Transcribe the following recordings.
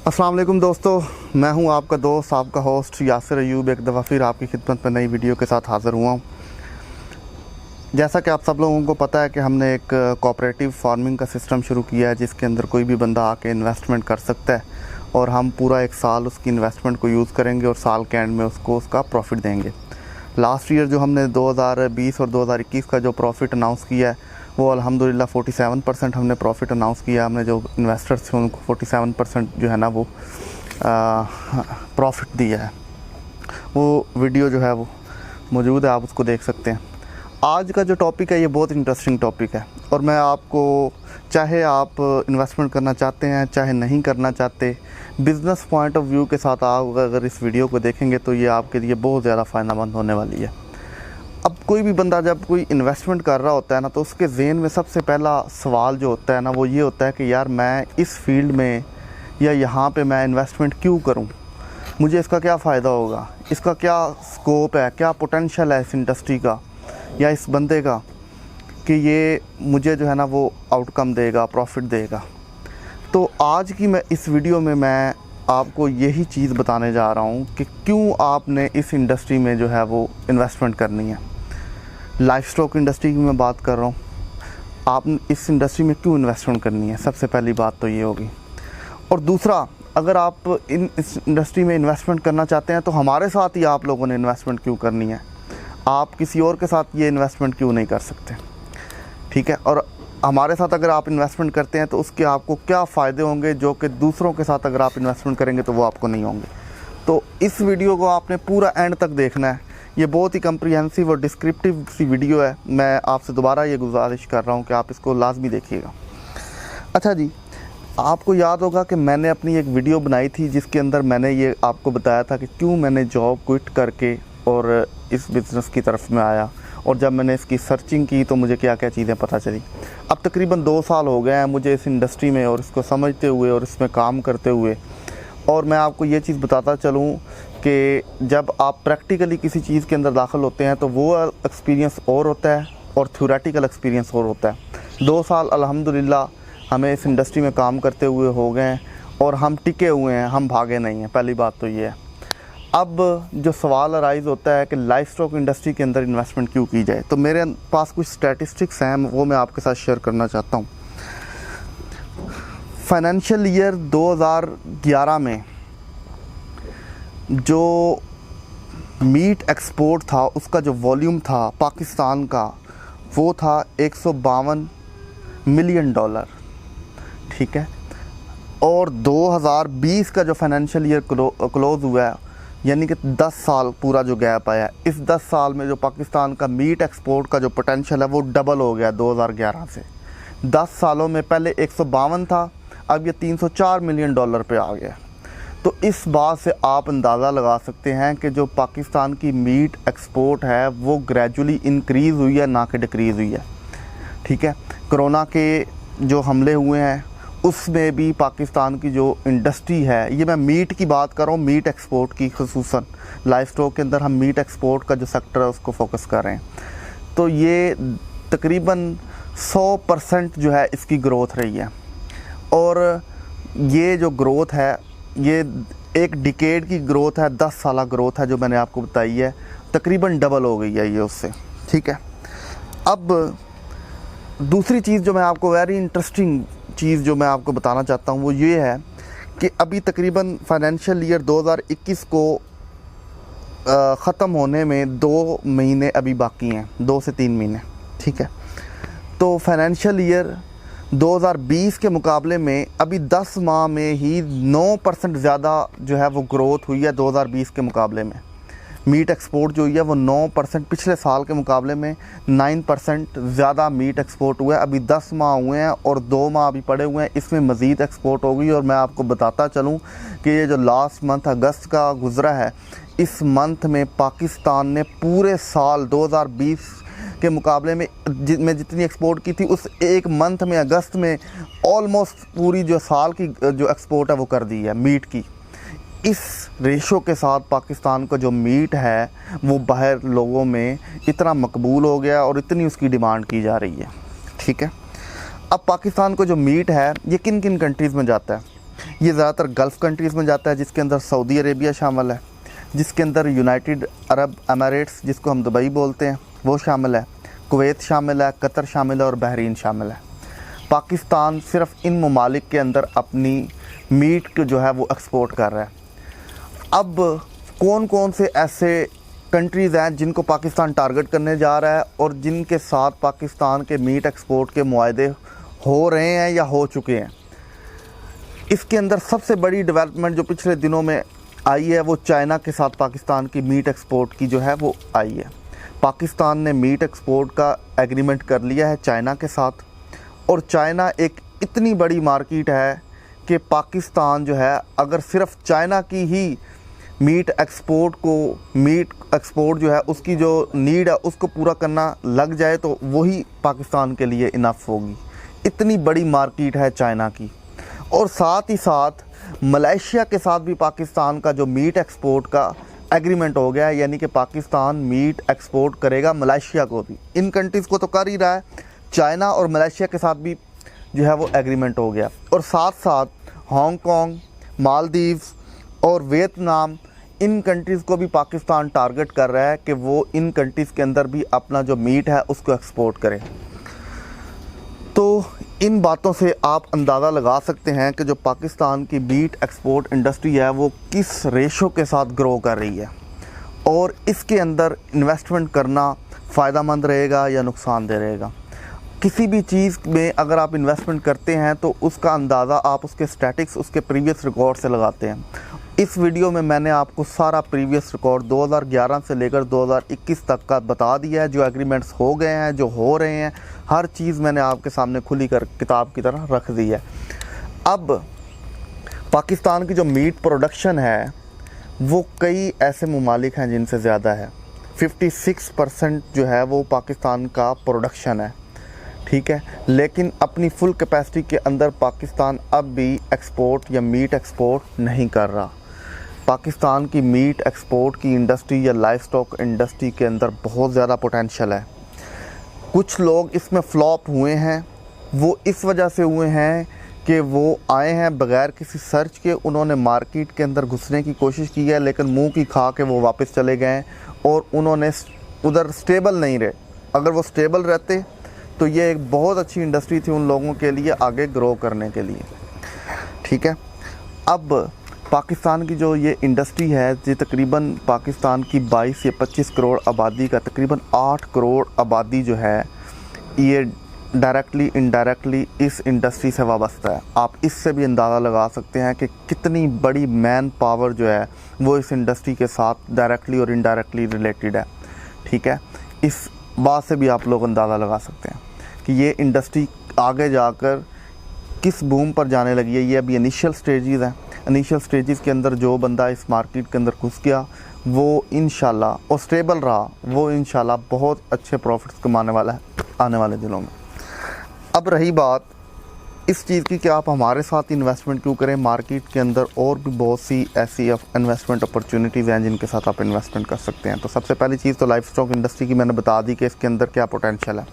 अस्सलाम वालेकुम दोस्तों, मैं हूं आपका दोस्त, आपका होस्ट यासिर अयूब। एक दफ़ा फिर आपकी खिदमत में नई वीडियो के साथ हाज़िर हुआ हूं। जैसा कि आप सब लोगों को पता है कि हमने एक कोऑपरेटिव फार्मिंग का सिस्टम शुरू किया है जिसके अंदर कोई भी बंदा आके इन्वेस्टमेंट कर सकता है और हम पूरा एक साल उसकी इन्वेस्टमेंट को यूज़ करेंगे और साल के एंड में उसको उसका प्रॉफिट देंगे। लास्ट ईयर जो हमने 2020 और 2021 का जो प्रॉफिट अनाउंस किया है वो अल्हम्दुलिल्लाह 47% हमने प्रॉफिट अनाउंस किया। हमने जो इन्वेस्टर्स थे उनको 47% जो है ना वो प्रॉफिट दिया है। वो वीडियो जो है वो मौजूद है, आप उसको देख सकते हैं। आज का जो टॉपिक है ये बहुत इंटरेस्टिंग टॉपिक है और मैं आपको, चाहे आप इन्वेस्टमेंट करना चाहते हैं चाहे नहीं करना चाहते, बिज़नेस पॉइंट ऑफ व्यू के साथ आप अगर इस वीडियो को देखेंगे तो ये आपके लिए बहुत ज़्यादा फ़ायदेमंद होने वाली है। अब कोई भी बंदा जब कोई इन्वेस्टमेंट कर रहा होता है ना तो उसके ज़हन में सबसे पहला सवाल जो होता है ना वो ये होता है कि यार मैं इस फील्ड में या यहाँ पे मैं इन्वेस्टमेंट क्यों करूँ, मुझे इसका क्या फ़ायदा होगा, इसका क्या स्कोप है, क्या पोटेंशियल है इस इंडस्ट्री का या इस बंदे का कि ये मुझे जो है ना वो आउटकम देगा, प्रॉफिट देगा। तो आज की मैं इस वीडियो में मैं आपको यही चीज़ बताने जा रहा हूँ कि क्यों आपने इस इंडस्ट्री में जो है वो इन्वेस्टमेंट करनी है। लाइफ स्टॉक इंडस्ट्री की मैं बात कर रहा हूँ, आप इस इंडस्ट्री में क्यों इन्वेस्टमेंट करनी है, सबसे पहली बात तो ये होगी। और दूसरा, अगर आप इस इंडस्ट्री में इन्वेस्टमेंट करना चाहते हैं तो हमारे साथ ही आप लोगों ने इन्वेस्टमेंट क्यों करनी है, आप किसी और के साथ ये इन्वेस्टमेंट क्यों नहीं कर सकते, ठीक है। और हमारे साथ अगर आप इन्वेस्टमेंट करते हैं तो उसके आपको क्या फ़ायदे होंगे जो कि दूसरों के साथ अगर आप इन्वेस्टमेंट करेंगे तो वो आपको नहीं होंगे। तो इस वीडियो को आपने पूरा एंड तक देखना है। ये बहुत ही कम्प्रिहेंसिव और डिस्क्रिप्टिव सी वीडियो है। मैं आपसे दोबारा ये गुजारिश कर रहा हूँ कि आप इसको लाजमी देखिएगा। अच्छा जी, आपको याद होगा कि मैंने अपनी एक वीडियो बनाई थी जिसके अंदर मैंने ये आपको बताया था कि क्यों मैंने जॉब क्विट करके और इस बिज़नेस की तरफ में आया और जब मैंने इसकी सर्चिंग की तो मुझे क्या क्या चीज़ें पता चली। अब तकरीबन 2 साल हो गए हैं मुझे इस इंडस्ट्री में और इसको समझते हुए और इसमें काम करते हुए। और मैं आपको ये चीज़ बताता चलूँ कि जब आप प्रैक्टिकली किसी चीज़ के अंदर दाखिल होते हैं तो वो एक्सपीरियंस और होता है और थ्योरेटिकल एक्सपीरियंस और होता है। 2 साल अल्हम्दुलिल्लाह हमें इस इंडस्ट्री में काम करते हुए हो गए हैं और हम टिके हुए हैं, हम भागे नहीं हैं। पहली बात तो ये है। अब जो सवाल अराइज़ होता है कि लाइफ स्टॉक इंडस्ट्री के अंदर इन्वेस्टमेंट क्यों की जाए, तो मेरे पास कुछ स्टैटिस्टिक्स हैं वो मैं आपके साथ शेयर करना चाहता हूँ। फाइनेंशियल ईयर 2011 में जो मीट एक्सपोर्ट था उसका जो वॉल्यूम था पाकिस्तान का वो था $152 मिलियन, ठीक है। और 2020 का जो फाइनेंशियल ईयर क्लोज़ हुआ है, यानी कि 10 साल पूरा जो गैप आया, इस 10 साल में जो पाकिस्तान का मीट एक्सपोर्ट का जो पोटेंशियल है वो डबल हो गया 2011 से। 10 सालों में पहले 152 था, अब ये $304 मिलियन पे आ गया। तो इस बात से आप अंदाज़ा लगा सकते हैं कि जो पाकिस्तान की मीट एक्सपोर्ट है वो ग्रेजुअली इंक्रीज़ हुई है, ना कि डिक्रीज़ हुई है, ठीक है। कोरोना के जो हमले हुए हैं उसमें भी पाकिस्तान की जो इंडस्ट्री है, ये मैं मीट की बात कर रहा हूँ, मीट एक्सपोर्ट की, खुसूसन लाइफ स्टॉक के अंदर हम मीट एक्सपोर्ट का जो सेक्टर है उसको फोकस कर रहे हैं, तो ये तकरीबन 100% जो है इसकी ग्रोथ रही है। और ये जो ग्रोथ है ये एक डिकेड की ग्रोथ है, 10 साल ग्रोथ है जो मैंने आपको बताई है, तकरीबन डबल हो गई है ये उससे, ठीक है। अब दूसरी चीज़ जो मैं आपको, वेरी इंटरेस्टिंग चीज़ जो मैं आपको बताना चाहता हूँ वो ये है कि अभी तकरीबन फाइनेंशियल ईयर 2021 को ख़त्म होने में 2 महीने अभी बाकी हैं, 2 से 3 महीने, ठीक है। तो फाइनेंशियल ईयर 2020 के मुकाबले में अभी 10 माह में ही 9% ज़्यादा जो है वो ग्रोथ हुई है 2020 के मुकाबले में। मीट एक्सपोर्ट जो हुई है वो 9%, पिछले साल के मुकाबले में 9% ज़्यादा मीट एक्सपोर्ट हुआ है। अभी 10 माह हुए हैं और 2 माह अभी पड़े हुए हैं, इसमें मज़ीद एक्सपोर्ट होगी। और मैं आपको बताता चलूँ कि ये जो लास्ट मंथ अगस्त का गुज़रा है, इस मंथ में पाकिस्तान ने पूरे साल 2020 के मुकाबले में जितनी एक्सपोर्ट की थी उस एक मंथ में, अगस्त में, ऑलमोस्ट पूरी जो साल की जो एक्सपोर्ट है वो कर दी है मीट की। इस रेशो के साथ पाकिस्तान का जो मीट है वो बाहर लोगों में इतना मकबूल हो गया और इतनी उसकी डिमांड की जा रही है, ठीक है। अब पाकिस्तान को जो मीट है ये किन किन कंट्रीज़ में जाता है, ये ज़्यादातर गल्फ़ कंट्रीज़ में जाता है, जिसके अंदर सऊदी अरेबिया शामिल है, जिसके अंदर यूनाइटेड अरब एमिरेट्स जिसको हम दुबई बोलते हैं वो शामिल है, कुवैत शामिल है, कतर शामिल है और बहरीन शामिल है। पाकिस्तान सिर्फ इन ममालिक के अंदर अपनी मीट को जो है वो एक्सपोर्ट कर रहा है। अब कौन कौन से ऐसे कंट्रीज़ हैं जिनको पाकिस्तान टारगेट करने जा रहा है और जिनके साथ पाकिस्तान के मीट एक्सपोर्ट के मुआहदे हो रहे हैं या हो चुके हैं। इसके अंदर सबसे बड़ी डेवलपमेंट जो पिछले दिनों में आई है वो चाइना के साथ पाकिस्तान की मीट एक्सपोर्ट की जो है वो आई है। पाकिस्तान ने मीट एक्सपोर्ट का एग्रीमेंट कर लिया है चाइना के साथ, और चाइना एक इतनी बड़ी मार्केट है कि पाकिस्तान जो है अगर सिर्फ चाइना की ही मीट एक्सपोर्ट जो है उसकी जो नीड है उसको पूरा करना लग जाए तो वही पाकिस्तान के लिए इनफ होगी। इतनी बड़ी मार्केट है चाइना की। और साथ ही साथ मलेशिया के साथ भी पाकिस्तान का जो मीट एक्सपोर्ट का एग्रीमेंट हो गया है, यानी कि पाकिस्तान मीट एक्सपोर्ट करेगा मलेशिया को भी। इन कंट्रीज़ को तो कर ही रहा है, चाइना और मलेशिया के साथ भी जो है वो एग्रीमेंट हो गया। और साथ साथ हांगकांग, मालदीव्स और वियतनाम, इन कंट्रीज़ को भी पाकिस्तान टारगेट कर रहा है कि वो इन कंट्रीज़ के अंदर भी अपना जो मीट है उसको एक्सपोर्ट करे। तो इन बातों से आप अंदाज़ा लगा सकते हैं कि जो पाकिस्तान की मीट एक्सपोर्ट इंडस्ट्री है वो किस रेशो के साथ ग्रो कर रही है, और इसके अंदर इन्वेस्टमेंट करना फ़ायदेमंद रहेगा या नुकसानदेह रहेगा। किसी भी चीज़ में अगर आप इन्वेस्टमेंट करते हैं तो उसका अंदाज़ा आप उसके स्टैटिक्स, उसके प्रीवियस रिकॉर्ड से लगाते हैं। इस वीडियो में मैंने आपको सारा प्रीवियस रिकॉर्ड 2011 से लेकर 2021 तक का बता दिया है। जो एग्रीमेंट्स हो गए हैं, जो हो रहे हैं, हर चीज़ मैंने आपके सामने खुली कर किताब की तरह रख दी है। अब पाकिस्तान की जो मीट प्रोडक्शन है वो कई ऐसे ममालिक हैं जिनसे ज़्यादा है। 56% जो है वो पाकिस्तान का प्रोडक्शन है, ठीक है। लेकिन अपनी फुल कैपेसिटी के अंदर पाकिस्तान अब भी एक्सपोर्ट या मीट एक्सपोर्ट नहीं कर रहा। पाकिस्तान की मीट एक्सपोर्ट की इंडस्ट्री या लाइफ स्टॉक इंडस्ट्री के अंदर बहुत ज़्यादा पोटेंशियल है। कुछ लोग इसमें फ्लॉप हुए हैं, वो इस वजह से हुए हैं कि वो आए हैं बग़ैर किसी सर्च के, उन्होंने मार्केट के अंदर घुसने की कोशिश की है लेकिन मुंह की खा के वो वापस चले गए और उन्होंने उधर स्टेबल नहीं रहे। अगर वो स्टेबल रहते तो ये एक बहुत अच्छी इंडस्ट्री थी उन लोगों के लिए आगे ग्रो करने के लिए, ठीक है। अब पाकिस्तान की जो ये इंडस्ट्री है, ये तकरीबन पाकिस्तान की 22 या 25 करोड़ आबादी का तकरीबन 8 करोड़ आबादी जो है ये डायरेक्टली इनडायरेक्टली इस इंडस्ट्री से वाबस्ता है। आप इससे भी अंदाज़ा लगा सकते हैं कि कितनी बड़ी मैन पावर जो है वो इस इंडस्ट्री के साथ डायरेक्टली और इनडायरेक्टली रिलेटेड है, ठीक है। इस बात से भी आप लोग अंदाज़ा लगा सकते हैं कि ये इंडस्ट्री आगे जाकर किस बूम पर जाने लगी है। ये अभी इनिशियल स्टेजेस हैं। इनिशियल स्टेजेस के अंदर जो बंदा इस मार्केट के अंदर घुस गया वो इंशाल्लाह और स्टेबल रहा, वो इंशाल्लाह बहुत अच्छे प्रॉफिट्स कमाने वाला है आने वाले दिनों में। अब रही बात इस चीज़ की कि आप हमारे साथ इन्वेस्टमेंट क्यों करें। मार्केट के अंदर और भी बहुत सी ऐसी इन्वेस्टमेंट अपॉर्चुनिटीज़ हैं जिनके साथ आप इन्वेस्टमेंट कर सकते हैं। तो सबसे पहली चीज़ तो लाइफ स्टॉक इंडस्ट्री की मैंने बता दी कि इसके अंदर क्या पोटेंशियल है।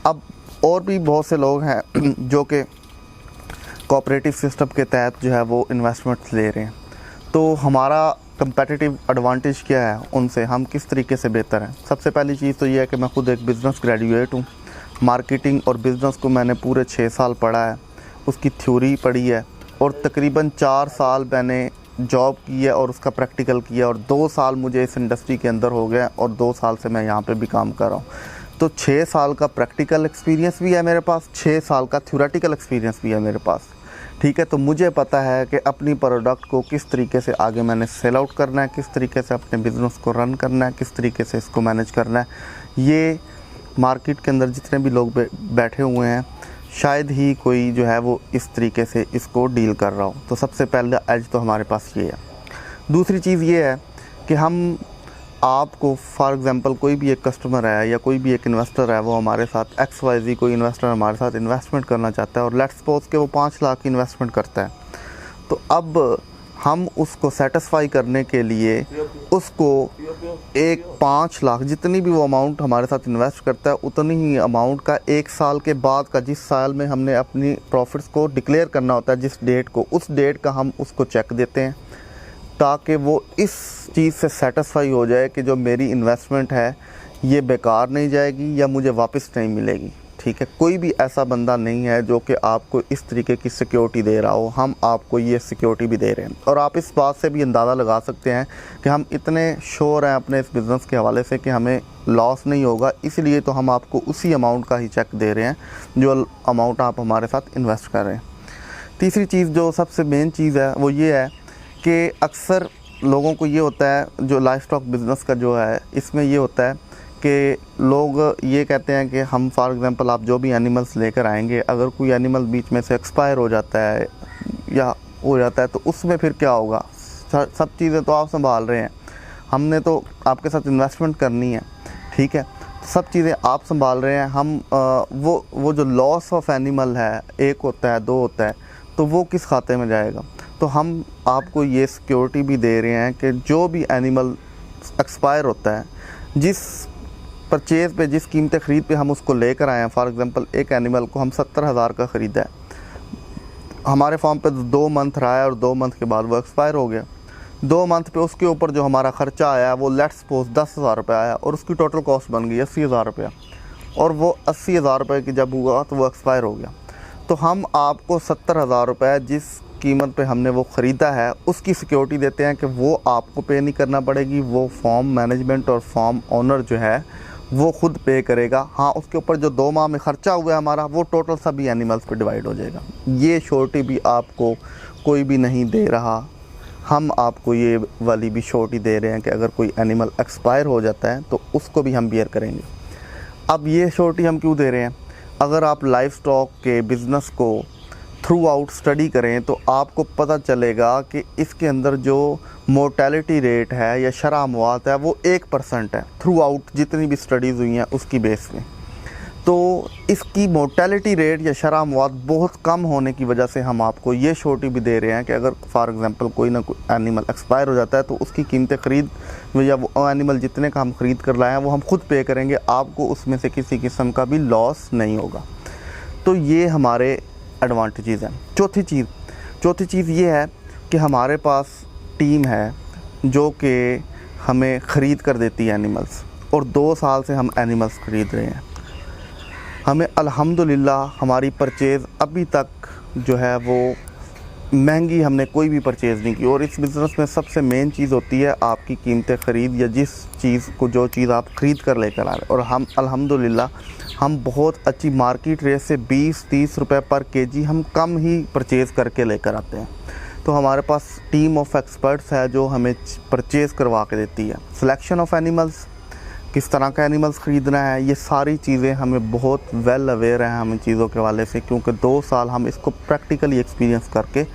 अब और भी बहुत से लोग हैं जो कि कोऑपरेटिव सिस्टम के तहत जो है वो इन्वेस्टमेंट्स ले रहे हैं। तो हमारा कंपेटिटिव एडवांटेज क्या है उनसे, हम किस तरीके से बेहतर हैं। सबसे पहली चीज़ तो ये है कि मैं खुद एक बिज़नेस ग्रेजुएट हूँ। मार्केटिंग और बिज़नेस को मैंने पूरे 6 साल पढ़ा है, उसकी थ्योरी पढ़ी है और तकरीबन 4 साल मैंने जॉब की है और उसका प्रैक्टिकल किया और 2 साल मुझे इस इंडस्ट्री के अंदर हो गया और 2 साल से मैं यहाँ पे भी काम कर रहा हूँ। तो 6 साल का प्रैक्टिकल एक्सपीरियंस भी है मेरे पास, 6 साल का थ्योरेटिकल एक्सपीरियंस भी है मेरे पास, ठीक है। तो मुझे पता है कि अपनी प्रोडक्ट को किस तरीके से आगे मैंने सेल आउट करना है, किस तरीके से अपने बिज़नेस को रन करना है, किस तरीके से इसको मैनेज करना है। ये मार्केट के अंदर जितने भी लोग बैठे हुए हैं शायद ही कोई जो है वो इस तरीके से इसको डील कर रहा हो। तो सबसे पहले एज तो हमारे पास ये है। दूसरी चीज़ ये है कि हम आपको फॉर एग्ज़ाम्पल कोई भी एक कस्टमर है या कोई भी एक इन्वेस्टर है, वो हमारे साथ XYZ कोई इन्वेस्टर हमारे साथ इन्वेस्टमेंट करना चाहता है और लेट्स सपोज कि वो 5 लाख की इन्वेस्टमेंट करता है। तो अब हम उसको सेटिस्फाई करने के लिए उसको 5 लाख जितनी भी वो अमाउंट हमारे साथ इन्वेस्ट करता है उतनी ही अमाउंट का 1 साल के बाद का, जिस साल में हमने अपनी प्रॉफिट्स को डिक्लेयर करना होता है जिस डेट को, उस डेट का हम उसको चेक देते हैं ताकि वो इस चीज़ से सेटिस्फाई हो जाए कि जो मेरी इन्वेस्टमेंट है ये बेकार नहीं जाएगी या मुझे वापस नहीं मिलेगी। ठीक है, कोई भी ऐसा बंदा नहीं है जो कि आपको इस तरीके की सिक्योरिटी दे रहा हो, हम आपको ये सिक्योरिटी भी दे रहे हैं। और आप इस बात से भी अंदाज़ा लगा सकते हैं कि हम इतने श्योर हैं अपने इस बिज़नेस के हवाले से कि हमें लॉस नहीं होगा, इसलिए तो हम आपको उसी अमाउंट का ही चेक दे रहे हैं जो अमाउंट आप हमारे साथ इन्वेस्ट कर रहे हैं। तीसरी चीज़ जो सबसे मेन चीज़ है वो ये है कि अक्सर लोगों को ये होता है, जो लाइफ स्टॉक बिज़नेस का जो है इसमें ये होता है कि लोग ये कहते हैं कि हम फॉर एग्ज़ाम्पल आप जो भी एनिमल्स लेकर आएंगे, अगर कोई एनिमल बीच में से एक्सपायर हो जाता है या हो जाता है तो उसमें फिर क्या होगा। सब चीज़ें तो आप संभाल रहे हैं, हमने तो आपके साथ इन्वेस्टमेंट करनी है, ठीक है, सब चीज़ें आप संभाल रहे हैं। हम वो जो लॉस ऑफ एनिमल है, 1 होता है 2 होता है, तो वो किस खाते में जाएगा। तो हम आपको ये सिक्योरिटी भी दे रहे हैं कि जो भी एनिमल एक्सपायर होता है, जिस परचेज़ पे, जिस कीमत ख़रीद पे हम उसको लेकर आए हैं, फॉर एग्ज़ाम्पल एक एनिमल को हम 70,000 का ख़रीदा है, हमारे फार्म पे 2 मंथ रहा है और 2 मंथ के बाद वो एक्सपायर हो गया। 2 मंथ पे उसके ऊपर जो हमारा ख़र्चा आया वो लेट्स सपोज 10,000 रुपये आया और उसकी टोटल कॉस्ट बन गई 80,000 रुपया, और वो 80,000 रुपये की जब हुआ तो वो एक्सपायर हो गया। तो हम आपको 70,000 रुपये जिस कीमत पे हमने वो ख़रीदा है उसकी सिक्योरिटी देते हैं कि वो आपको पे नहीं करना पड़ेगी, वो फार्म मैनेजमेंट और फार्म ओनर जो है वो खुद पे करेगा। हाँ, उसके ऊपर जो 2 माह में ख़र्चा हुआ है हमारा वो टोटल सभी एनिमल्स पे डिवाइड हो जाएगा। ये श्योरिटी भी आपको कोई भी नहीं दे रहा, हम आपको ये वाली भी श्योरिटी दे रहे हैं कि अगर कोई एनिमल एक्सपायर हो जाता है तो उसको भी हम बियर करेंगे। अब ये श्योरिटी हम क्यों दे रहे हैं, अगर आप लाइफ स्टॉक के बिज़नेस को थ्रू आउट स्टडी करें तो आपको पता चलेगा कि इसके अंदर जो मोर्टेलिटी रेट है या शरह अमवात है वो 1% है थ्रू आउट जितनी भी स्टडीज़ हुई हैं उसकी बेस में। तो इसकी मोर्टेलिटी रेट या शरह अमवात बहुत कम होने की वजह से हम आपको ये श्योरिटी भी दे रहे हैं कि अगर फॉर एग्ज़ाम्पल कोई ना कोई एनिमल एक्सपायर हो जाता है तो उसकी कीमतें ख़रीद या वो एनिमल जितने का हम ख़रीद कर लाए हैं वो हम खुद पे करेंगे, आपको उसमें से किसी किस्म का भी लॉस नहीं होगा। तो ये हमारे एडवांटेजेस हैं। चौथी चीज़ ये है कि हमारे पास टीम है जो कि हमें ख़रीद कर देती है एनिमल्स, और 2 साल से हम एनिमल्स ख़रीद रहे हैं। हमें अल्हम्दुलिल्लाह हमारी परचेज़ अभी तक जो है वो महंगी हमने कोई भी परचेज़ नहीं की। और इस बिज़नेस में सबसे मेन चीज़ होती है आपकी कीमतें ख़रीद, या जिस चीज़ को जो चीज़ आप ख़रीद कर लेकर आ रहे हैं। और हम अल्हम्दुलिल्लाह हम बहुत अच्छी मार्केट रेट से 20-30 रुपये पर केजी हम कम ही परचेज़ करके लेकर आते हैं। तो हमारे पास टीम ऑफ एक्सपर्ट्स है जो हमें परचेज़ करवा के देती है। सिलेक्शन ऑफ एनिमल्स, किस तरह का एनिमल्स ख़रीदना है, ये सारी चीज़ें हमें बहुत वेल अवेयर हैं हम इन चीज़ों के हवाले से, क्योंकि 2 साल हम इसको प्रैक्टिकली एक्सपीरियंस करके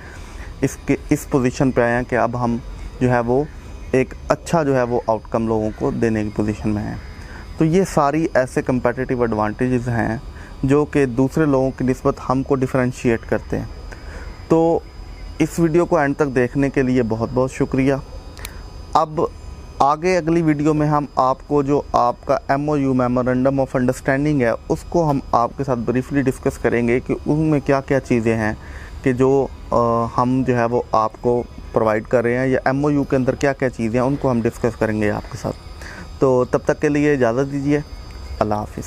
इस पोजीशन पे आए हैं कि अब हम जो है वो एक अच्छा जो है वो आउटकम लोगों को देने की पोजीशन में हैं। तो ये सारी ऐसे कंपेटिटिव एडवांटेजेस हैं जो कि दूसरे लोगों की निस्बत हमको डिफरेंशिएट करते हैं। तो इस वीडियो को एंड तक देखने के लिए बहुत बहुत शुक्रिया। अब आगे अगली वीडियो में हम आपको जो आपका MOU मेमोरेंडम ऑफ अंडरस्टैंडिंग है उसको हम आपके साथ ब्रीफली डिस्कस करेंगे कि उनमें क्या क्या चीज़ें हैं कि जो हम जो है वो आपको प्रोवाइड कर रहे हैं, या MOU के अंदर क्या क्या चीज़ें हैं उनको हम डिस्कस करेंगे आपके साथ। तो तब तक के लिए इजाज़त दीजिए, अल्लाह हाफ़िज़।